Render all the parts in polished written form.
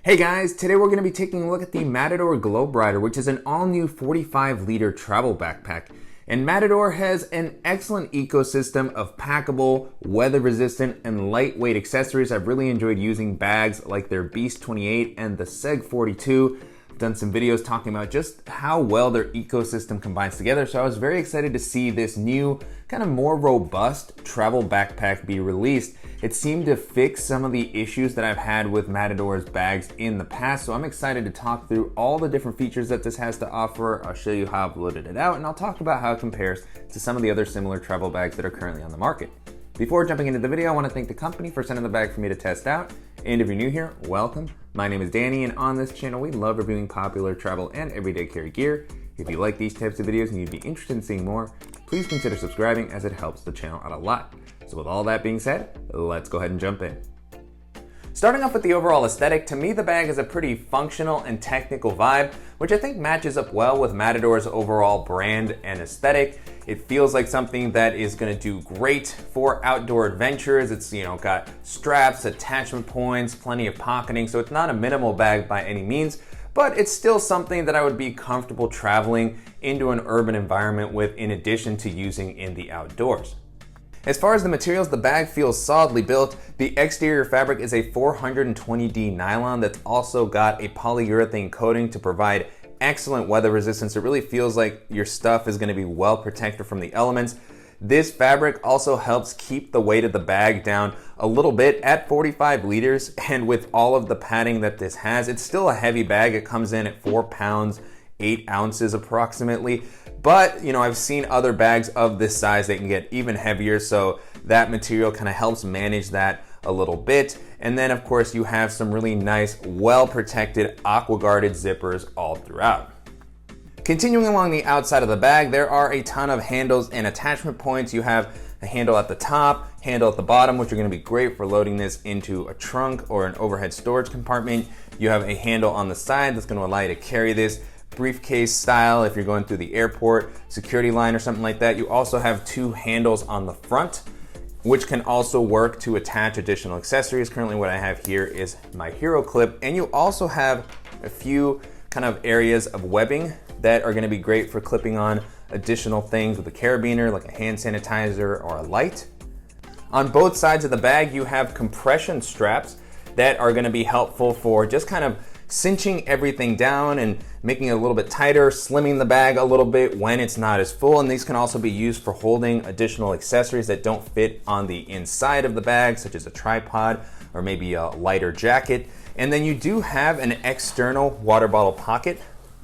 Hey guys, today we're going to be taking a look at the Matador Globerider, which is an all-new 45-liter travel backpack. And Matador has an excellent ecosystem of packable, weather-resistant, and lightweight accessories. I've really enjoyed using bags like their Beast 28 and the Seg 42. I've done some videos talking about just how well their ecosystem combines together, so I was very excited to see this new, kind of more robust travel backpack be released. It seemed to fix some of the issues that I've had with Matador's bags in the past, so I'm excited to talk through all the different features that this has to offer. I'll show you how I've loaded it out, and I'll talk about how it compares to some of the other similar travel bags that are currently on the market. Before jumping into the video, I want to thank the company for sending the bag for me to test out. And if you're new here, welcome. My name is Danny, and on this channel, we love reviewing popular travel and everyday carry gear. If you like these types of videos and you'd be interested in seeing more, please consider subscribing as it helps the channel out a lot. So with all that being said, let's go ahead and jump in. Starting off with the overall aesthetic, to me the bag has a pretty functional and technical vibe, which I think matches up well with Matador's overall brand and aesthetic. It feels like something that is going to do great for outdoor adventures. It's, got straps, attachment points, plenty of pocketing, so it's not a minimal bag by any means, but it's still something that I would be comfortable traveling into an urban environment with, in addition to using in the outdoors. As far as the materials, the bag feels solidly built. The exterior fabric is a 420D nylon that's also got a polyurethane coating to provide excellent weather resistance. It really feels like your stuff is going to be well protected from the elements. This fabric also helps keep the weight of the bag down a little bit at 45 liters, and with all of the padding that this has, it's still a heavy bag. It comes in at 4 pounds, 8 ounces approximately. But, I've seen other bags of this size that can get even heavier, so that material kind of helps manage that a little bit. And then, of course, you have some really nice, well-protected, aqua-guarded zippers all throughout. Continuing along the outside of the bag, there are a ton of handles and attachment points. You have a handle at the top, handle at the bottom, which are going to be great for loading this into a trunk or an overhead storage compartment. You have a handle on the side that's going to allow you to carry this briefcase style if you're going through the airport, security line or something like that. You also have 2 handles on the front, which can also work to attach additional accessories. Currently what I have here is my hero clip, and you also have a few kind of areas of webbing that are going to be great for clipping on additional things with a carabiner, like a hand sanitizer or a light. On both sides of the bag, you have compression straps that are going to be helpful for just kind of cinching everything down and making it a little bit tighter, slimming the bag a little bit when it's not as full. And these can also be used for holding additional accessories that don't fit on the inside of the bag, such as a tripod or maybe a lighter jacket. And then you do have an external water bottle pocket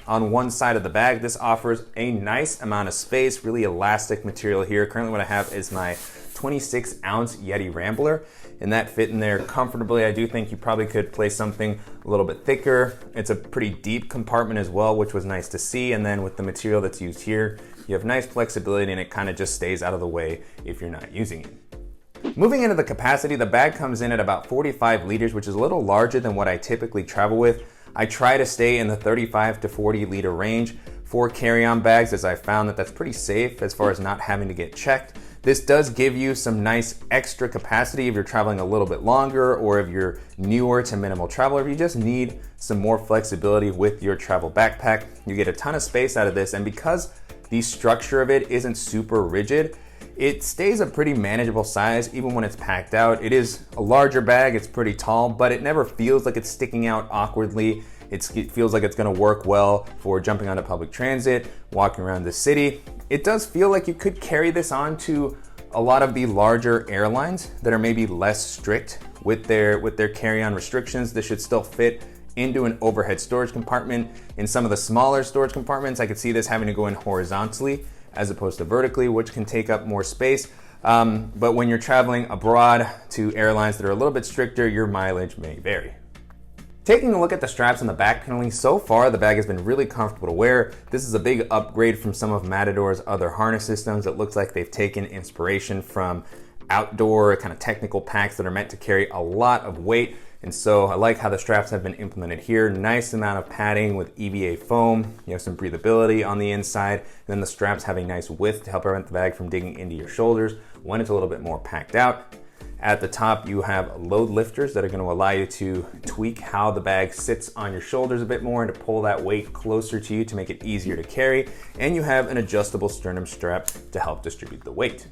on one side of the bag. This offers a nice amount of space, really elastic material here. Currently what I have is my 26-ounce Yeti Rambler, and that fit in there comfortably. I do think you probably could place something a little bit thicker. It's a pretty deep compartment as well, which was nice to see. And then with the material that's used here, you have nice flexibility, and it kind of just stays out of the way if you're not using it. Moving into the capacity, the bag comes in at about 45 liters, which is a little larger than what I typically travel with. I try to stay in the 35 to 40 liter range for carry-on bags, as I found that that's pretty safe as far as not having to get checked. This does give you some nice extra capacity if you're traveling a little bit longer, or if you're newer to minimal travel, or if you just need some more flexibility with your travel backpack. You get a ton of space out of this, and because the structure of it isn't super rigid, it stays a pretty manageable size even when it's packed out. It is a larger bag, it's pretty tall, but it never feels like it's sticking out awkwardly. It feels like it's gonna work well for jumping onto public transit, walking around the city. It does feel like you could carry this on to a lot of the larger airlines that are maybe less strict with their carry-on restrictions. This should still fit into an overhead storage compartment. In some of the smaller storage compartments, I could see this having to go in horizontally as opposed to vertically, which can take up more space. But when you're traveling abroad to airlines that are a little bit stricter, your mileage may vary. Taking a look at the straps on the back panel, so far the bag has been really comfortable to wear. This is a big upgrade from some of Matador's other harness systems. It looks like they've taken inspiration from outdoor kind of technical packs that are meant to carry a lot of weight. And so I like how the straps have been implemented here. Nice amount of padding with EVA foam. You have some breathability on the inside. And then the straps have a nice width to help prevent the bag from digging into your shoulders when it's a little bit more packed out. At the top, you have load lifters that are going to allow you to tweak how the bag sits on your shoulders a bit more and to pull that weight closer to you to make it easier to carry. And you have an adjustable sternum strap to help distribute the weight.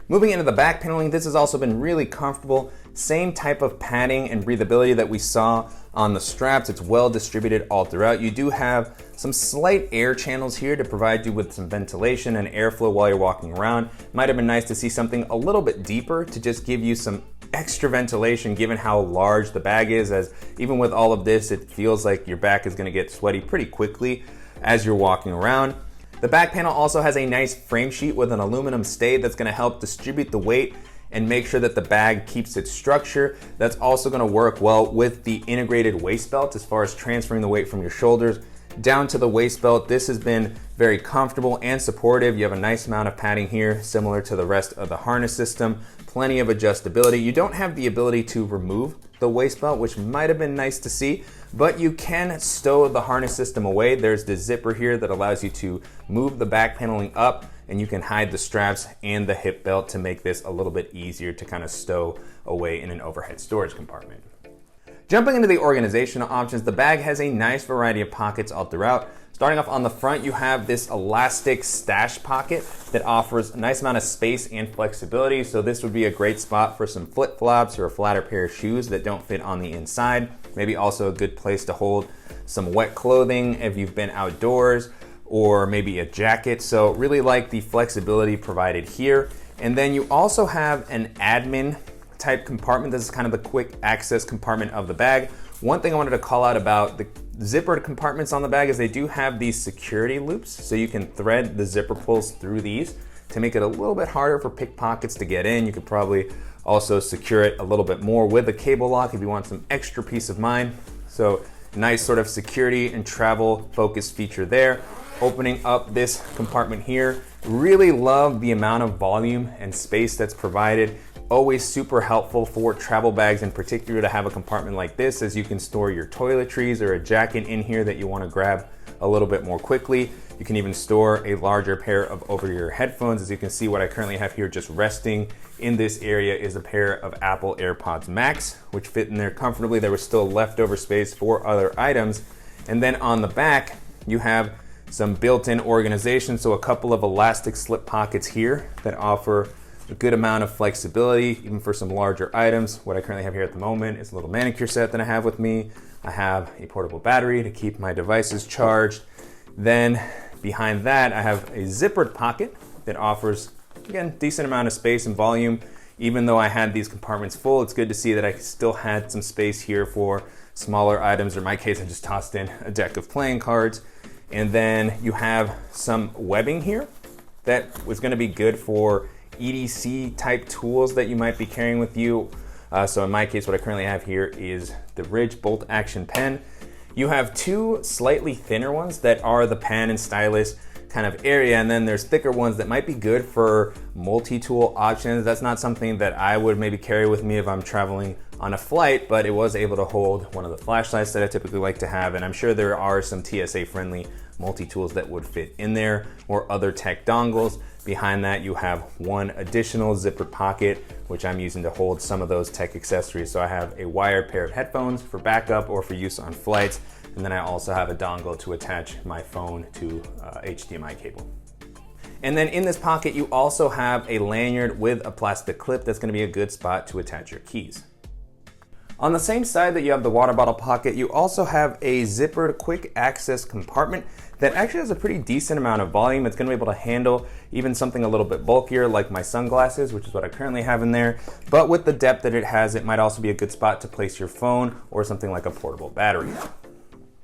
Moving into the back paneling, this has also been really comfortable. Same type of padding and breathability that we saw on the straps. It's well distributed all throughout. You do have some slight air channels here to provide you with some ventilation and airflow while you're walking around. Might have been nice to see something a little bit deeper to just give you some extra ventilation given how large the bag is, as even with all of this, it feels like your back is going to get sweaty pretty quickly as you're walking around. The back panel also has a nice frame sheet with an aluminum stay that's going to help distribute the weight and make sure that the bag keeps its structure. That's also going to work well with the integrated waist belt as far as transferring the weight from your shoulders down to the waist belt. This has been very comfortable and supportive. You have a nice amount of padding here, similar to the rest of the harness system. Plenty of adjustability. You don't have the ability to remove the waist belt, which might have been nice to see, but you can stow the harness system away. There's the zipper here that allows you to move the back paneling up, and you can hide the straps and the hip belt to make this a little bit easier to kind of stow away in an overhead storage compartment. Jumping into the organizational options, the bag has a nice variety of pockets all throughout. Starting off on the front, you have this elastic stash pocket that offers a nice amount of space and flexibility. So this would be a great spot for some flip-flops or a flatter pair of shoes that don't fit on the inside. Maybe also a good place to hold some wet clothing if you've been outdoors, or maybe a jacket. So really like the flexibility provided here. And then you also have an admin type compartment. This is kind of the quick access compartment of the bag. One thing I wanted to call out about the zippered compartments on the bag is they do have these security loops, so you can thread the zipper pulls through these to make it a little bit harder for pickpockets to get in. You could probably also secure it a little bit more with a cable lock if you want some extra peace of mind. So nice sort of security and travel focused feature there. Opening up this compartment here, really love the amount of volume and space that's provided. Always super helpful for travel bags in particular to have a compartment like this, as you can store your toiletries or a jacket in here that you want to grab a little bit more quickly. You can even store a larger pair of over-ear headphones. As you can see, what I currently have here just resting in this area is a pair of Apple AirPods Max, which fit in there comfortably. There was still leftover space for other items. And then on the back, you have some built-in organization, so a couple of elastic slip pockets here that offer a good amount of flexibility, even for some larger items. What I currently have here at the moment is a little manicure set that I have with me. I have a portable battery to keep my devices charged. Then behind that, I have a zippered pocket that offers, again, decent amount of space and volume. Even though I had these compartments full, it's good to see that I still had some space here for smaller items, or in my case, I just tossed in a deck of playing cards. And then you have some webbing here that was gonna be good for EDC type tools that you might be carrying with you. So in my case, what I currently have here is the Ridge bolt action pen. You have two slightly thinner ones that are the pen and stylus kind of area, and then there's thicker ones that might be good for multi-tool options. That's not something that I would maybe carry with me if I'm traveling on a flight, but it was able to hold one of the flashlights that I typically like to have, and I'm sure there are some TSA friendly multi-tools that would fit in there, or other tech dongles. Behind that, you have one additional zippered pocket, which I'm using to hold some of those tech accessories. So I have a wired pair of headphones for backup or for use on flights. And then I also have a dongle to attach my phone to HDMI cable. And then in this pocket, you also have a lanyard with a plastic clip that's gonna be a good spot to attach your keys. On the same side that you have the water bottle pocket, you also have a zippered quick access compartment that actually has a pretty decent amount of volume. It's gonna be able to handle even something a little bit bulkier like my sunglasses, which is what I currently have in there. But with the depth that it has, it might also be a good spot to place your phone or something like a portable battery.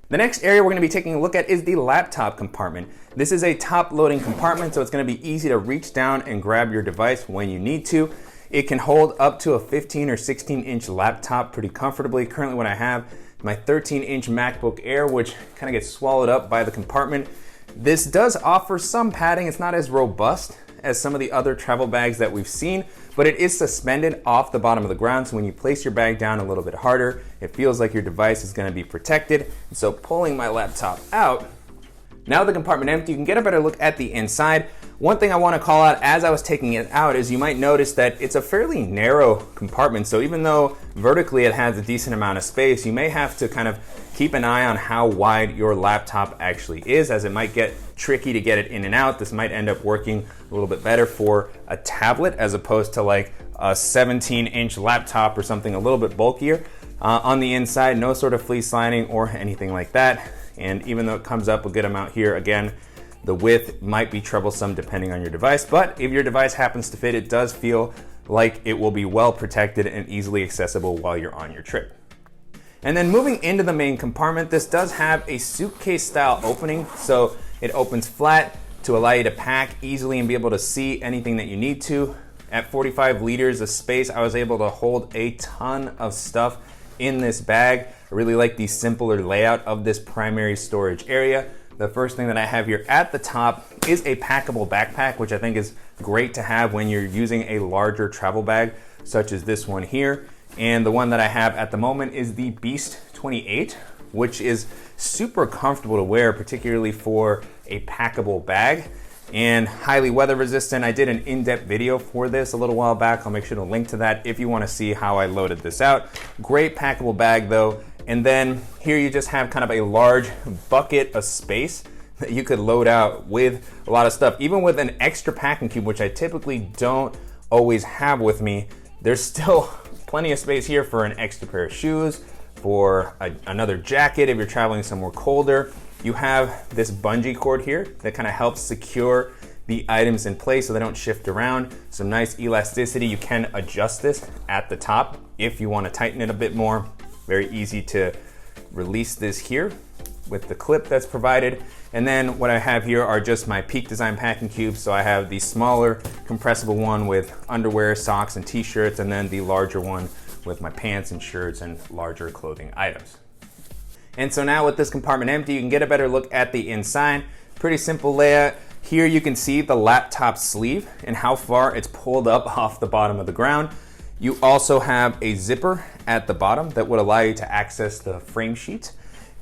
The next area we're gonna be taking a look at is the laptop compartment. This is a top loading compartment, so it's gonna be easy to reach down and grab your device when you need to. It can hold up to a 15 or 16 inch laptop pretty comfortably. Currently what I have, my 13-inch MacBook Air, which kind of gets swallowed up by the compartment. This does offer some padding. It's not as robust as some of the other travel bags that we've seen, but it is suspended off the bottom of the ground. So when you place your bag down a little bit harder, it feels like your device is gonna be protected. And so pulling my laptop out, now the compartment empty, you can get a better look at the inside. One thing I want to call out as I was taking it out is you might notice that it's a fairly narrow compartment. So even though vertically it has a decent amount of space, you may have to kind of keep an eye on how wide your laptop actually is, as it might get tricky to get it in and out. This might end up working a little bit better for a tablet as opposed to like a 17-inch laptop or something a little bit bulkier. On the inside, no sort of fleece lining or anything like that. And even though it comes up a good amount here, again, the width might be troublesome depending on your device, but if your device happens to fit, it does feel like it will be well protected and easily accessible while you're on your trip. And then moving into the main compartment, this does have a suitcase style opening. So it opens flat to allow you to pack easily and be able to see anything that you need to. At 45 liters of space, I was able to hold a ton of stuff in this bag. I really like the simpler layout of this primary storage area. The first thing that I have here at the top is a packable backpack, which I think is great to have when you're using a larger travel bag, such as this one here. And the one that I have at the moment is the Beast 28, which is super comfortable to wear, particularly for a packable bag, and highly weather resistant. I did an in-depth video for this a little while back. I'll make sure to link to that if you want to see how I loaded this out. Great packable bag though. And then here you just have kind of a large bucket of space that you could load out with a lot of stuff. Even with an extra packing cube, which I typically don't always have with me, there's still plenty of space here for an extra pair of shoes, for another jacket if you're traveling somewhere colder. You have this bungee cord here that kind of helps secure the items in place so they don't shift around. Some nice elasticity. You can adjust this at the top if you want to tighten it a bit more. Very easy to release this here with the clip that's provided. And then what I have here are just my Peak Design packing cubes. So I have the smaller compressible one with underwear, socks, and t-shirts, and then the larger one with my pants and shirts and larger clothing items. And so now with this compartment empty, you can get a better look at the inside. Pretty simple layout. Here you can see the laptop sleeve and how far it's pulled up off the bottom of the ground. You also have a zipper at the bottom that would allow you to access the frame sheet.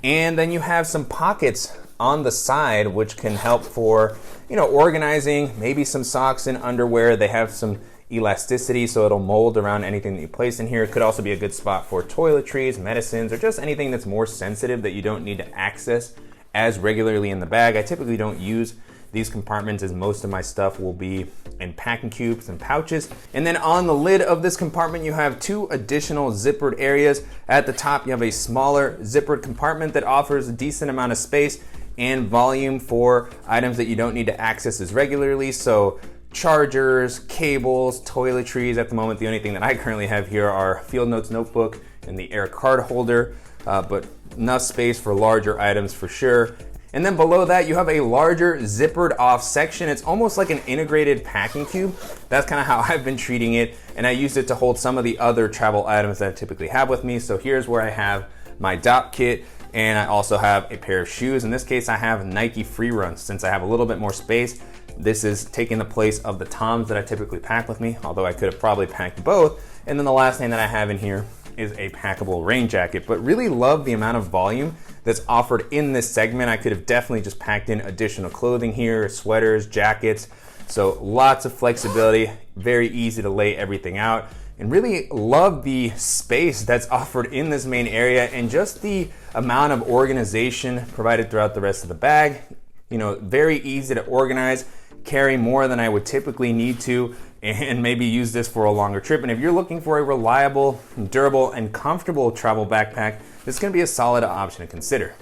And then you have some pockets on the side which can help for, organizing maybe some socks and underwear. They have some elasticity so it'll mold around anything that you place in here. It could also be a good spot for toiletries, medicines, or just anything that's more sensitive that you don't need to access as regularly in the bag. I typically don't use these compartments as most of my stuff will be in packing cubes and pouches. And then on the lid of this compartment, you have two additional zippered areas. At the top, you have a smaller zippered compartment that offers a decent amount of space and volume for items that you don't need to access as regularly. So chargers, cables, toiletries. At the moment, the only thing that I currently have here are Field Notes notebook and the Air card holder, but enough space for larger items for sure. And then below that, you have a larger zippered off section. It's almost like an integrated packing cube. That's kind of how I've been treating it. And I used it to hold some of the other travel items that I typically have with me. So here's where I have my DOP kit, and I also have a pair of shoes. In this case, I have Nike Free Runs. Since I have a little bit more space, this is taking the place of the Toms that I typically pack with me, although I could have probably packed both. And then the last thing that I have in here is a packable rain jacket, but really love the amount of volume that's offered in this segment. I could have definitely just packed in additional clothing here, sweaters, jackets. So lots of flexibility, very easy to lay everything out, and really love the space that's offered in this main area and just the amount of organization provided throughout the rest of the bag. Very easy to organize, carry more than I would typically need to, and maybe use this for a longer trip. And if you're looking for a reliable, durable, and comfortable travel backpack, this is going to be a solid option to consider.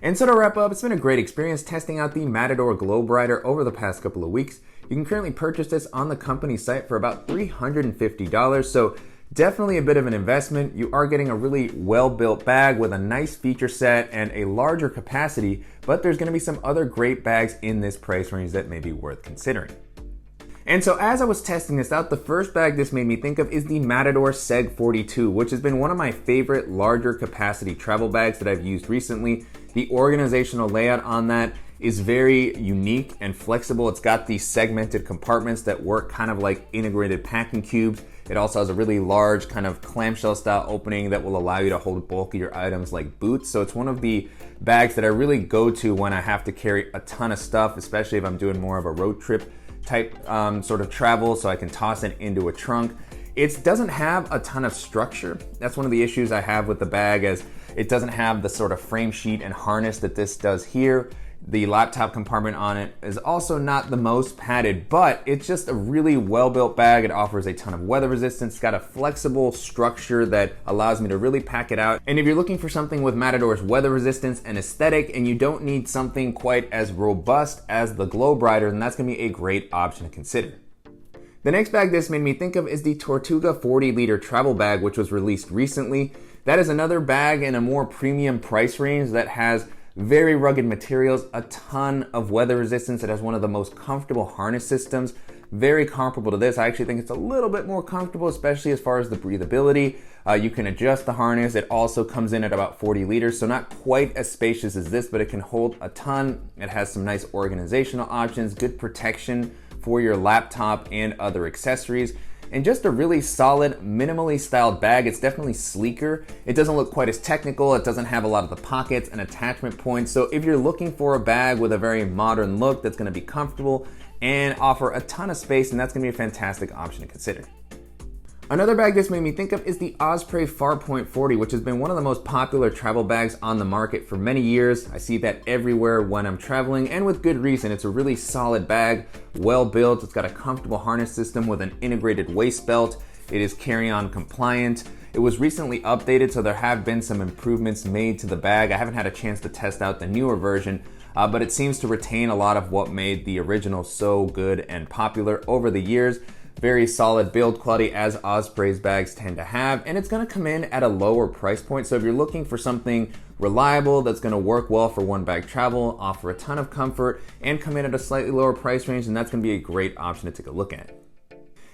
And so to wrap up, it's been a great experience testing out the Matador Globerider over the past couple of weeks. You can currently purchase this on the company site for about $350, so definitely a bit of an investment. You are getting a really well-built bag with a nice feature set and a larger capacity, but there's going to be some other great bags in this price range that may be worth considering. And so as I was testing this out, the first bag this made me think of is the Matador Seg 42, which has been one of my favorite larger capacity travel bags that I've used recently. The organizational layout on that is very unique and flexible. It's got these segmented compartments that work kind of like integrated packing cubes. It also has a really large kind of clamshell style opening that will allow you to hold bulkier items like boots. So it's one of the bags that I really go to when I have to carry a ton of stuff, especially if I'm doing more of a road trip type sort of travel, so I can toss it into a trunk. It doesn't have a ton of structure. That's one of the issues I have with the bag, as it doesn't have the sort of frame sheet and harness that this does here. The laptop compartment on it is also not the most padded, but it's just a really well-built bag. It offers a ton of weather resistance. It's got a flexible structure that allows me to really pack it out. And if you're looking for something with Matador's weather resistance and aesthetic, and you don't need something quite as robust as the Globerider, then that's gonna be a great option to consider. The next bag this made me think of is the Tortuga 40-liter travel bag, which was released recently. That is another bag in a more premium price range that has very rugged materials, a ton of weather resistance. It has one of the most comfortable harness systems, very comparable to this. I actually think it's a little bit more comfortable, especially as far as the breathability. You can adjust the harness. It also comes in at about 40 liters, so not quite as spacious as this, but it can hold a ton. It has some nice organizational options, good protection for your laptop and other accessories, and just a really solid, minimally styled bag. It's definitely sleeker. It doesn't look quite as technical. It doesn't have a lot of the pockets and attachment points. So if you're looking for a bag with a very modern look that's gonna be comfortable and offer a ton of space, and that's gonna be a fantastic option to consider. Another bag this made me think of is the Osprey Farpoint 40, which has been one of the most popular travel bags on the market for many years. I see that everywhere when I'm traveling, and with good reason. It's a really solid bag, well built. It's got a comfortable harness system with an integrated waist belt. It is carry-on compliant. It was recently updated, so there have been some improvements made to the bag. I haven't had a chance to test out the newer version, but it seems to retain a lot of what made the original so good and popular over the years. Very solid build quality, as Osprey's bags tend to have, and it's gonna come in at a lower price point. So if you're looking for something reliable that's gonna work well for one bag travel, offer a ton of comfort, and come in at a slightly lower price range, then that's gonna be a great option to take a look at.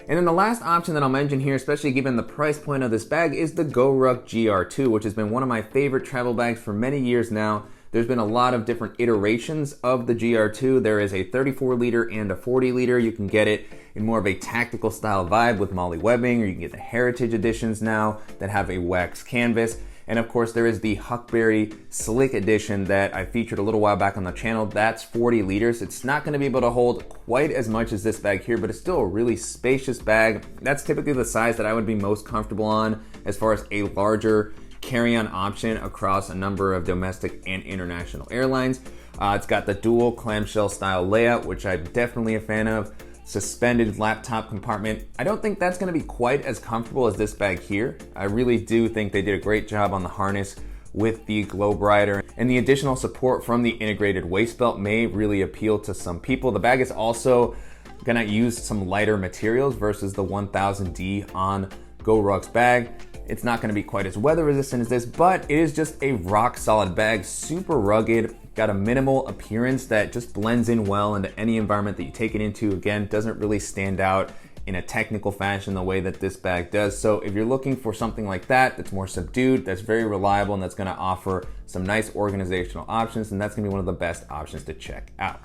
And then the last option that I'll mention here, especially given the price point of this bag, is the GoRuck GR2, which has been one of my favorite travel bags for many years now. There's been a lot of different iterations of the GR2. There is a 34 liter and a 40 liter. You can get it in more of a tactical style vibe with Molly webbing, or you can get the Heritage editions now that have a wax canvas. And of course, there is the Huckberry Slick edition that I featured a little while back on the channel. That's 40 liters. It's not gonna be able to hold quite as much as this bag here, but it's still a really spacious bag. That's typically the size that I would be most comfortable on as far as a larger carry-on option across a number of domestic and international airlines. It's got the dual clamshell style layout, which I'm definitely a fan of. Suspended laptop compartment. I don't think that's gonna be quite as comfortable as this bag here. I really do think they did a great job on the harness with the Globerider, and the additional support from the integrated waist belt may really appeal to some people. The bag is also gonna use some lighter materials versus the 1000D on GoRuck's bag. It's not gonna be quite as weather resistant as this, but it is just a rock solid bag, super rugged, got a minimal appearance that just blends in well into any environment that you take it into. Again, doesn't really stand out in a technical fashion the way that this bag does. So if you're looking for something like that, that's more subdued, that's very reliable, and that's gonna offer some nice organizational options, and that's gonna be one of the best options to check out.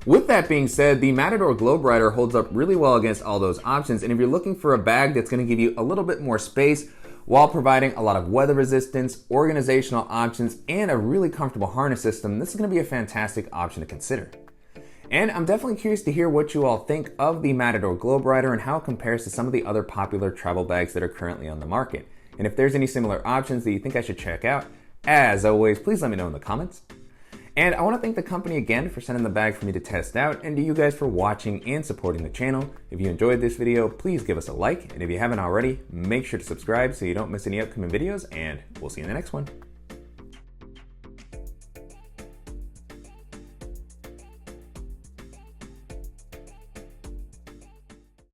With that being said, the Matador Globerider holds up really well against all those options, and if you're looking for a bag that's gonna give you a little bit more space while providing a lot of weather resistance, organizational options, and a really comfortable harness system, this is gonna be a fantastic option to consider. And I'm definitely curious to hear what you all think of the Matador Globerider and how it compares to some of the other popular travel bags that are currently on the market. And if there's any similar options that you think I should check out, as always, please let me know in the comments. And I want to thank the company again for sending the bag for me to test out, and to you guys for watching and supporting the channel. If you enjoyed this video, please give us a like, and if you haven't already, make sure to subscribe so you don't miss any upcoming videos, and we'll see you in the next one.